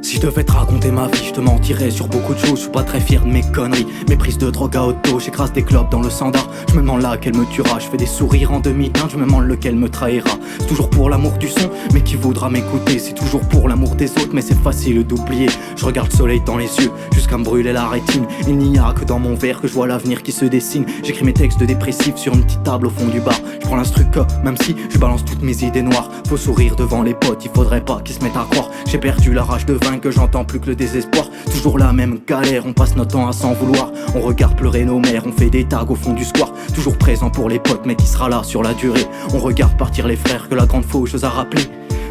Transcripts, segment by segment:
Si je devais te raconter ma vie, je te mentirais sur beaucoup de choses. Je suis pas très fier de mes conneries. Mes prises de drogue à auto, j'écrase des clopes dans le standard. Je me demande laquelle me tuera. Je fais des sourires en demi-teinte, je me demande lequel me trahira. C'est toujours pour l'amour du son, mais qui voudra m'écouter. C'est toujours pour l'amour des autres, mais c'est facile d'oublier. Je regarde le soleil dans les yeux, jusqu'à me brûler la rétine. Il n'y a que dans mon verre que je vois l'avenir qui se dessine. J'écris mes textes dépressifs sur une petite table au fond du bar. Je prends l'instru même si je balance toutes mes idées noires. Faut sourire devant les potes, il faudrait pas qu'ils se mettent à croire. J'ai perdu la rage de vaincre, que j'entends plus que le désespoir. Toujours la même galère, on passe notre temps à s'en vouloir. On regarde pleurer nos mères, on fait des tags au fond du square. Toujours présent pour les potes, mais qui sera là sur la durée. On regarde partir les frères que la grande faucheuse a rappelé.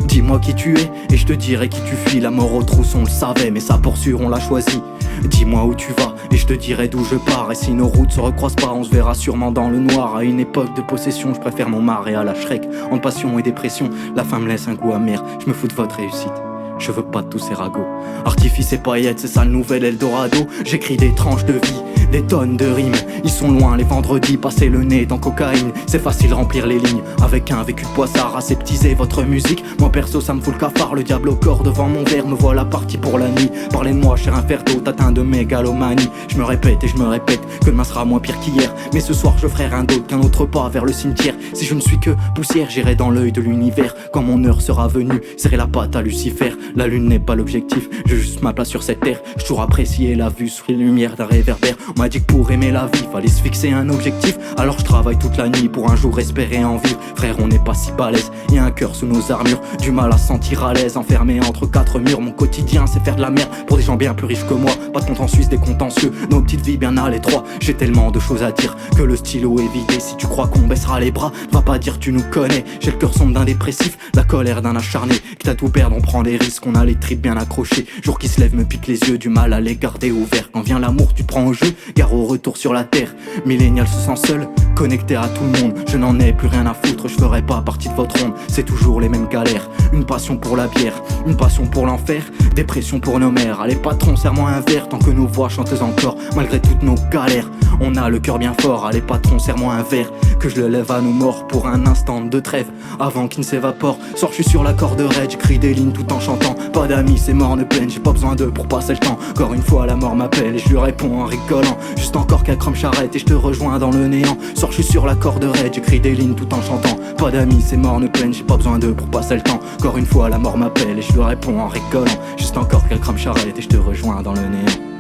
Dis-moi qui tu es, et je te dirai qui tu fuis. La mort aux trousses on le savait, mais sa portion on l'a choisie. Dis-moi où tu vas, et je te dirai d'où je pars. Et si nos routes se recroisent pas, on se verra sûrement dans le noir. À une époque de possession, je préfère mon marais à la Shrek. En passion et dépression, la fin me laisse un goût amer. Je me fous de votre réussite, je veux pas de tous ces ragots. Artifice et paillettes, c'est ça le nouvel Eldorado. J'écris des tranches de vie, des tonnes de rimes. Ils sont loin les vendredis, passer le nez dans cocaïne. C'est facile remplir les lignes, avec un vécu de poissard. Aseptiser votre musique, moi perso ça me fout le cafard. Le diable au corps devant mon verre, me voilà parti pour la nuit. Parlez de moi cher inferno, t'atteint de mégalomanie. Je me répète et je me répète que demain sera moins pire qu'hier. Mais ce soir je ferai rien d'autre qu'un autre pas vers le cimetière. Si je ne suis que poussière, j'irai dans l'œil de l'univers. Quand mon heure sera venue, serrer la patte à Lucifer. La lune n'est pas l'objectif, j'ai juste ma place sur cette terre. J'ai toujours apprécié la vue sur les lumières d'un réverbère. On m'a dit que pour aimer la vie, fallait se fixer un objectif. Alors je travaille toute la nuit pour un jour espérer en vivre. Frère, on n'est pas si balèze, y'a un cœur sous nos armures. Du mal à se sentir à l'aise, enfermé entre quatre murs. Mon quotidien c'est faire de la merde pour des gens bien plus riches que moi. Pas de compte en Suisse, des contentieux, nos petites vies bien à l'étroit. J'ai tellement de choses à dire que le stylo est vidé. Si tu crois qu'on baissera les bras, va pas dire tu nous connais. J'ai le cœur sombre d'un dépressif, la colère d'un acharné. Quitte à tout perdre, on prend des risques, on a les tripes bien accrochées. Jour qui se lève me pique les yeux, du mal à les garder ouverts. Quand vient l'amour tu te prends au jeu, gare au retour sur la terre. Millénial se sent seul, connecté à tout le monde. Je n'en ai plus rien à foutre, je ferai pas partie de votre ronde. C'est toujours les mêmes galères, une passion pour la bière, une passion pour l'enfer, dépression pour nos mères. Allez patron, serre-moi un verre tant que nos voix chantent encore. Malgré toutes nos galères, on a le cœur bien fort. Allez patron, serre-moi un verre, que je le lève à nos morts pour un instant de trêve avant qu'il ne s'évapore. Soir je suis sur la corde raide, j'écris des lignes tout en chantant. Pas d'amis, c'est mort, ne peine, j'ai pas besoin d'eux pour passer le temps. Encore une fois la mort m'appelle et je lui réponds en rigolant. Juste encore quelques crames charrette et je te rejoins dans le néant. Soir je suis sur la corde raide, j'écris des lignes tout en chantant. Pas d'amis, c'est mort, ne peine, j'ai pas besoin d'eux pour passer le temps. Encore une fois la mort m'appelle et je lui réponds en rigolant. Juste encore quelques crames charrette et je te rejoins dans le néant.